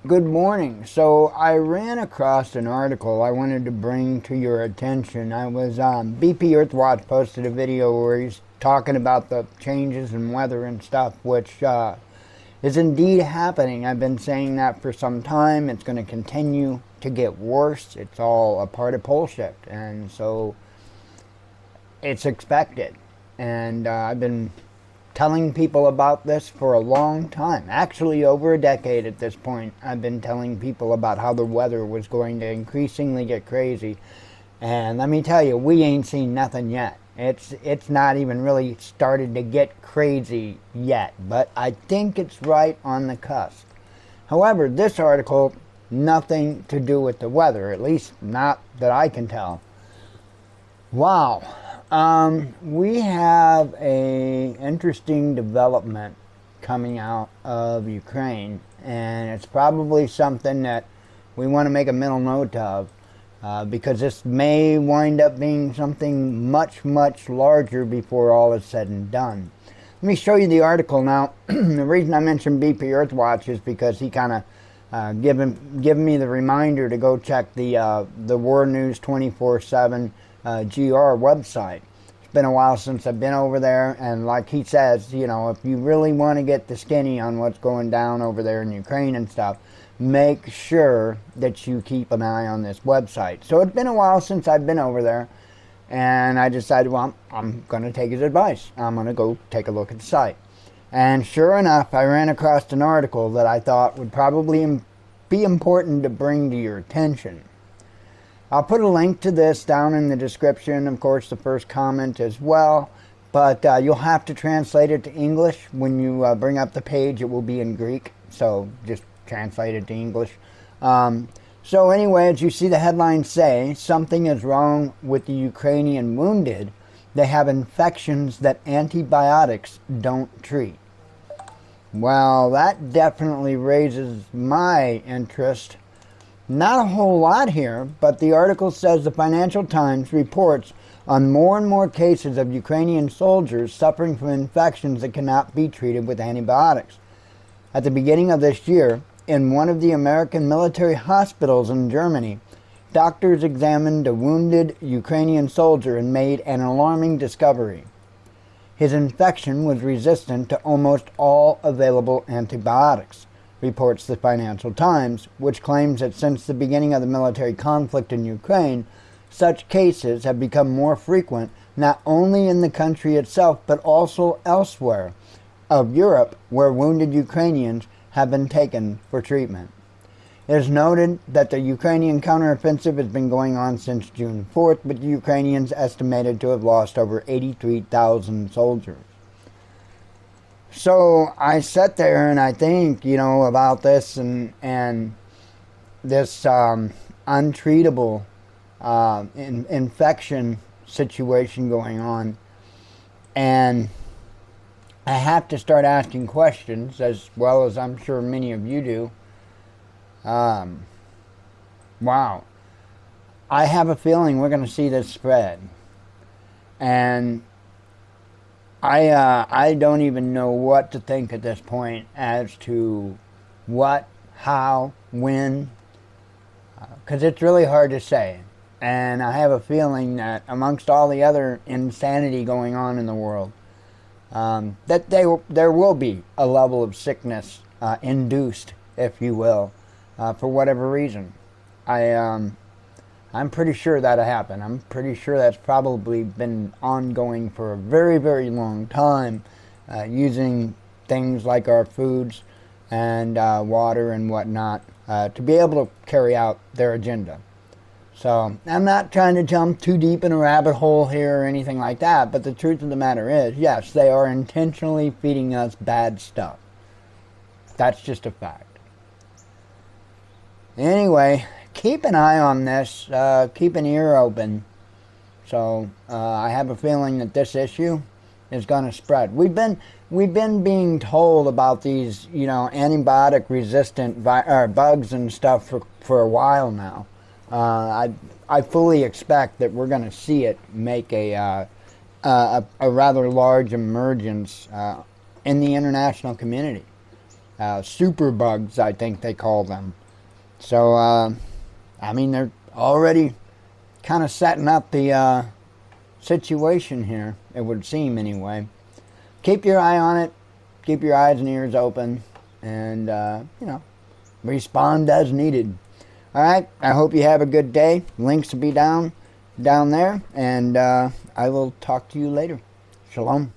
Good morning. So I ran across an article I wanted to bring to your attention. I was BP Earthwatch posted a video where he's talking about the changes in weather and stuff, which is indeed happening. I've been saying that for some time. It's going to continue to get worse. It's all a part of pole shift, and so it's expected. And I've been telling people about this for a long time. Actually, over a decade at this point, I've been telling people about how the weather was going to increasingly get crazy. And let me tell you, we ain't seen nothing yet. It's not even really started to get crazy yet, but I think it's right on the cusp. However, this article, nothing to do with the weather, at least not that I can tell. Wow. We have a interesting development coming out of Ukraine, and it's probably something that we want to make a mental note of, because this may wind up being something much, much larger before all is said and done. Let me show you the article now. The reason I mentioned BP Earthwatch is because he kind of given me the reminder to go check the War News 24/7 GR website. It's been a while since I've been over there, and like he says, you know, if you really want to get the skinny on what's going down over there in Ukraine and stuff, make sure that you keep an eye on this website. So it's been a while since I've been over there, and I decided, well, I'm going to take his advice. I'm going to go take a look at the site. And sure enough, I ran across an article that I thought would probably be important to bring to your attention. I'll put a link to this down in the description, of course, the first comment as well, but you'll have to translate it to English. When you bring up the page, it will be in Greek, so just translate it to English. So anyway, as you see the headline say, something is wrong with the Ukrainian wounded. They have infections that antibiotics don't treat. Well, that definitely raises my interest. Not a whole lot here, but the article says the Financial Times reports on more and more cases of Ukrainian soldiers suffering from infections that cannot be treated with antibiotics. At the beginning of this year, in one of the American military hospitals in Germany, doctors examined a wounded Ukrainian soldier and made an alarming discovery. His infection was resistant to almost all available antibiotics, reports the Financial Times, which claims that since the beginning of the military conflict in Ukraine, such cases have become more frequent not only in the country itself but also elsewhere of Europe, where wounded Ukrainians have been taken for treatment. It is noted that the Ukrainian counteroffensive has been going on since June 4th, with the Ukrainians estimated to have lost over 83,000 soldiers. So I sat there and I think, you know, about this and this untreatable infection situation going on, and I have to start asking questions, as well as I'm sure many of you do. Wow. I have a feeling we're going to see this spread. And I don't even know what to think at this point as to what, how, when, because it's really hard to say. And I have a feeling that amongst all the other insanity going on in the world, that there will be a level of sickness induced, if you will, for whatever reason. I'm pretty sure that'll happen. I'm pretty sure that's probably been ongoing for a very, very long time, using things like our foods and water and whatnot to be able to carry out their agenda. So I'm not trying to jump too deep in a rabbit hole here or anything like that, but the truth of the matter is, yes, they are intentionally feeding us bad stuff. That's just a fact. Anyway, keep an eye on this. Keep an ear open. So I have a feeling that this issue is going to spread. We've been being told about these, you know, antibiotic resistant bugs and stuff for a while now. I fully expect that we're going to see it make a rather large emergence in the international community. super bugs, I think they call them. So, I mean, they're already kind of setting up the situation here, it would seem anyway. Keep your eye on it. Keep your eyes and ears open. And, respond as needed. All right, I hope you have a good day. Links will be down there. And I will talk to you later. Shalom.